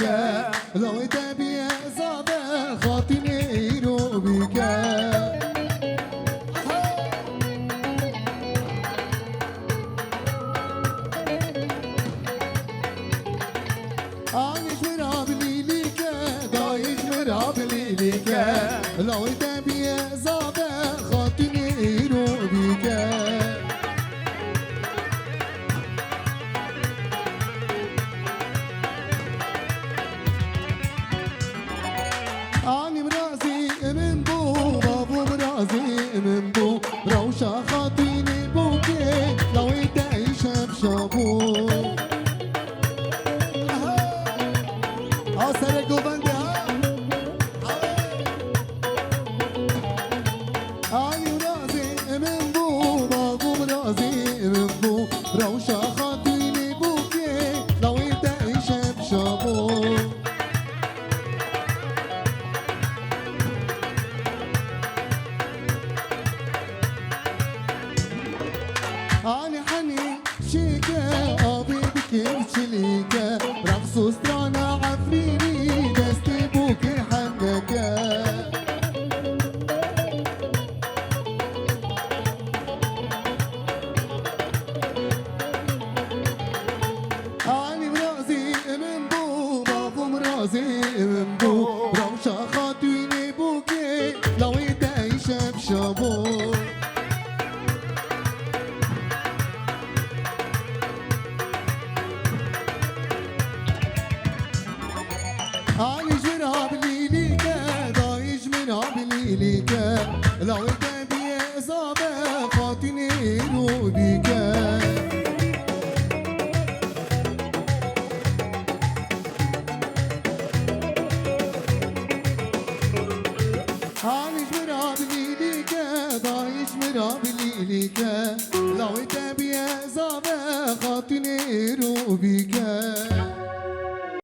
بك لو تبي زاد خاطني رو بك عايش مراب ليلك دايش مراب ليلك لو تبي زاد خاطني رو بك أنا برازي من بو بابو برازي من بو روشة خاطيني بوكي لو تعيش بشابو سرقو بندي أنا برازي من بو بابو برازي من بو روشة خاطيني بوكي لو تعيش بشابو أنا حني شيكة أبي بكير شليكة رقص سترانا عفريني دستي بوكي حنكة أنا مرازي من بو بابو مرازي من بو روشة خاطيني بوكي لو تعيش بشابو عايش مراب ليليك دايش مراب ليليك لو تبي إصابة خاطني رو بيك عايش مراب ليليك دايش مراب ليليك لو تبي إصابة خاطني رو بيك